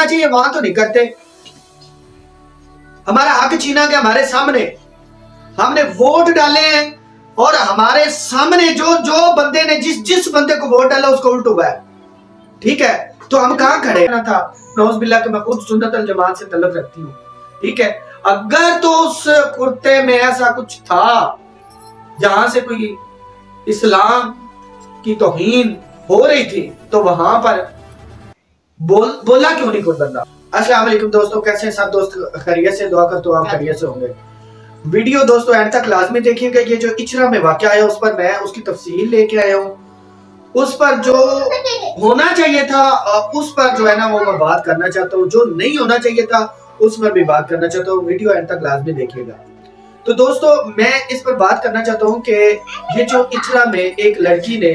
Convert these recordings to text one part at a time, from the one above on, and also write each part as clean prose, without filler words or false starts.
चाहिए वहां तो नहीं करते। हमारा हक छीना गया हमारे सामने, हमने वोट डाले हैं और हमारे सामने जो बंदे ने जिस बंदे को वोट डाला उसको उल्ट हुआ है। ठीक है, तो हम कहां खड़े ना था। नौज़बिल्लाह कि मैं खुद सुन्नत अल जमात से तल्लुक रखती हूँ। ठीक है, अगर तो उस कुर्ते में ऐसा कुछ था जहां से कोई इस्लाम की तौहीन हो रही थी तो वहां पर बोला क्यों नहीं कोई बंदा। अस्सलाम वालेकुम दोस्तों, कैसे हैं सब दोस्त? खैरियत से? दुआ करता हूं आप खैरियत से होंगे। वीडियो दोस्तों एंड तक लाजमी देखिएगा। ये जो इचरा में वाकया आया उस पर मैं उसकी तफसील लेके आया हूँ। उस पर जो होना चाहिए था उस पर जो है ना वो मैं बात करना चाहता हूँ, जो नहीं होना चाहिए था उस पर भी बात करना चाहता हूँ। वीडियो एंड तक लाजमी देखिएगा। तो दोस्तों मैं इस पर बात करना चाहता हूँ कि ये जो इचरा में एक लड़की ने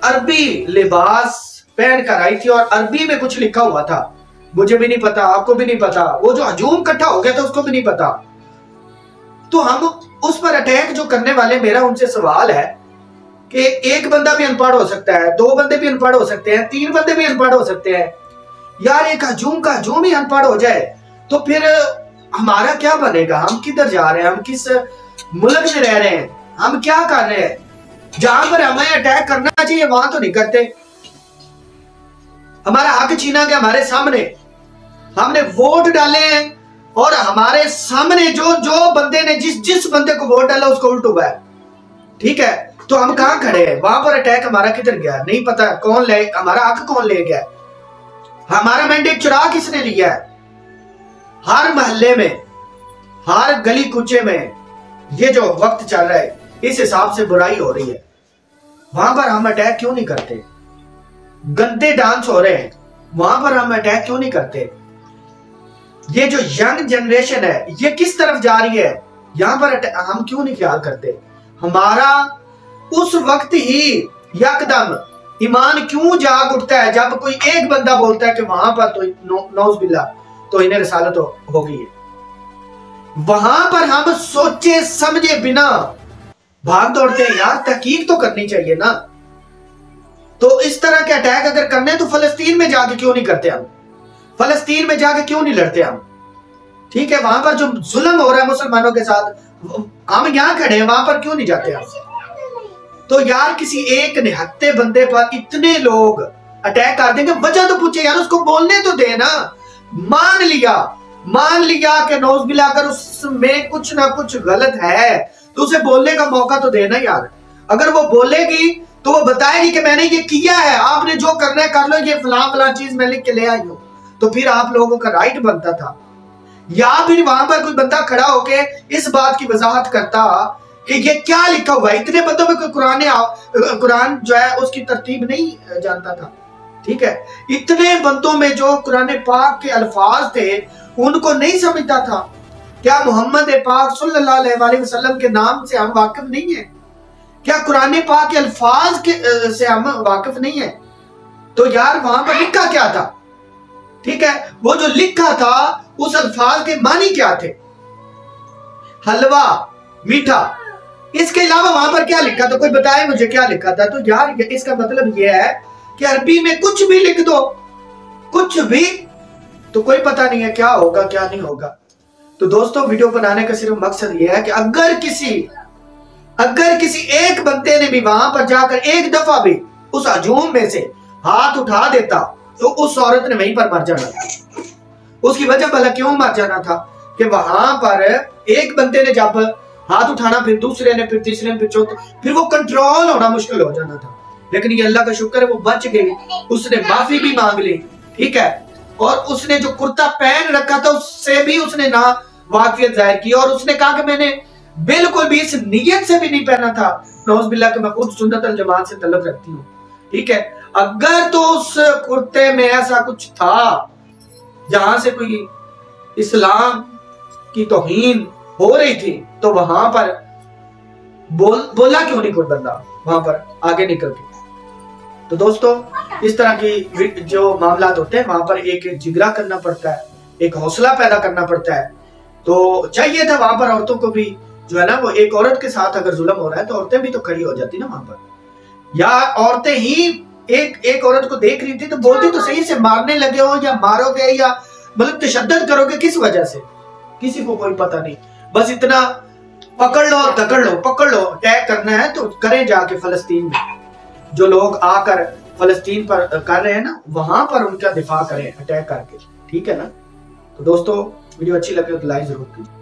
अरबी लिबास पहन कर आई थी और अरबी में कुछ लिखा हुआ था, मुझे भी नहीं पता, आपको भी नहीं पता, वो जो हजूम इकट्ठा हो गया था उसको भी नहीं पता। तो हम उस पर अटैक जो करने वाले, मेरा उनसे सवाल है कि एक बंदा भी अनपढ़ हो सकता है, दो बंदे भी अनपढ़ हो सकते हैं, तीन बंदे भी अनपढ़ हो सकते हैं। यार एक हजूम का हजूम ही अनपढ़ हो जाए तो फिर हमारा क्या बनेगा? हम किधर जा रहे हैं? हम किस मुल्क में रह रहे हैं? हम क्या कर रहे हैं? जहां पर हमें अटैक करना चाहिए वहां तो नहीं करते। हमारा हक छीना गया हमारे सामने, हमने वोट डाले हैं और हमारे सामने जो बंदे ने जिस बंदे को वोट डाला उसको उल्ट हुआ है। ठीक है, तो हम कहां खड़े हैं? वहां पर अटैक हमारा किधर गया नहीं पता। कौन ले हमारा हक कौन ले गया? हमारा मैंडेट चुरा किसने लिया है? हर मोहल्ले में, हर गली कुचे में ये जो वक्त चल रहा है इस हिसाब से बुराई हो रही है। वहां पर हम अटैक क्यों नहीं करते? गंदे डांस हो रहे हैं, वहां पर हम अटैक क्यों नहीं करते? ये जो यंग जनरेशन है ये किस तरफ जा रही है, यहां पर हम क्यों नहीं ख्याल करते? हमारा उस वक्त ही यकदम ईमान क्यों जाग उठता है जब कोई एक बंदा बोलता है कि वहां पर तो नौज़बिल्लाह तो इन्हें रिसालत हो गई है। वहां पर हम सोचे समझे बिना भाग दौड़ते हैं। यार तहकीक तो करनी चाहिए ना। तो इस तरह के अटैक अगर करने तो फलस्तीन में जाके क्यों नहीं करते हम? फलस्तीन में जाके क्यों नहीं लड़ते हम? ठीक है, वहां पर जो जुल्म हो रहा है मुसलमानों के साथ, हम यहां खड़े हैं, वहां पर क्यों नहीं जाते हम? तो यार किसी एक निहत्ते बंदे पर इतने लोग अटैक कर देंगे, वजह तो पूछे यार, उसको बोलने तो देना। मान लिया कि नौज़बिल्लाह अगर उसमें कुछ ना कुछ गलत है तो उसे बोलने का मौका तो देना यार। अगर वो बोलेगी तो वो बताएगी कि मैंने ये किया है, आपने जो करना है कर लो, ये फलां चीज मैं लिख के ले आई हूं, तो फिर आप लोगों का राइट बनता था। या फिर वहां पर कोई बंदा खड़ा होके इस बात की वजाहत करता कि ये क्या लिखा हुआ है। इतने बंदों में कोई कुरान जो है उसकी तरतीब नहीं जानता था। ठीक है, इतने बंदों में जो कुरान पाक के अल्फाज थे उनको नहीं समझता था। क्या मोहम्मद पाक सल्लल्लाहु अलैहि वसल्लम के नाम से हम वाकिफ नहीं है? क्या कुरान पाक के अल्फाज के से हम वाकिफ नहीं है? तो यार वहां पर लिखा क्या था? ठीक है, वो जो लिखा था उस अल्फाज के मानी क्या थे? हलवा, मीठा, इसके अलावा वहां पर क्या लिखा था? कोई बताए मुझे क्या लिखा था? तो यार इसका मतलब यह है कि अरबी में कुछ भी लिख दो, कुछ भी, तो कोई पता नहीं है क्या होगा क्या नहीं होगा। तो दोस्तों वीडियो बनाने का सिर्फ मकसद यह है कि अगर किसी एक बंदे ने भी वहां पर जाकर एक दफा भी उस हजूम में से हाथ उठा देता तो उस औरत ने वहीं पर मर जाना था। उसकी वजह भला क्यों मर जाना था? कि वहां पर एक बंदे ने जब हाथ उठाना, फिर दूसरे ने, फिर तीसरे ने, फिर चौथे, फिर वो कंट्रोल होना मुश्किल हो जाना था। लेकिन ये अल्लाह का शुक्र है वो बच गई, उसने माफी भी मांग ली। ठीक है, और उसने जो कुर्ता पहन रखा था उससे भी उसने ना वाकियत जाहिर की और उसने कहा कि मैंने बिल्कुल भी इस नियत से भी नहीं पहना था। नौज़बिल्लाह कि मैं खुद सुन्नत अल जमात से तल्लुक रखती हूँ। ठीक है, अगर तो उस कुर्ते में ऐसा कुछ था जहां से कोई इस्लाम की तौहीन हो रही थी तो वहां पर बोला क्यों नहीं कोई बंदा वहां पर आगे निकल के? तो दोस्तों इस तरह की जो मामला होते हैं वहां पर एक जिगरा करना पड़ता है, एक हौसला पैदा करना पड़ता है। तो चाहिए था वहां पर औरतों को भी जो है ना, वो एक औरत के साथ अगर जुल्म हो रहा है तो औरतें भी तो खड़ी हो जाती ना वहां पर, या औरतें ही एक औरत को देख रही थी तो बोलती तो सही से मारने लगे हो या मारोगे या मतलब तशद्दुद करोगे किस वजह से, किसी को कोई पता नहीं। बस इतना पकड़ लो, पकड़ लो, अटैक करना है तो करें जाके फलस्तीन में। जो लोग आकर फलस्तीन पर कर रहे हैं ना, वहां पर उनका दिफा करें अटैक करके, ठीक है ना। तो दोस्तों वीडियो अच्छी लगे तो लाइक जरूर कीजिए।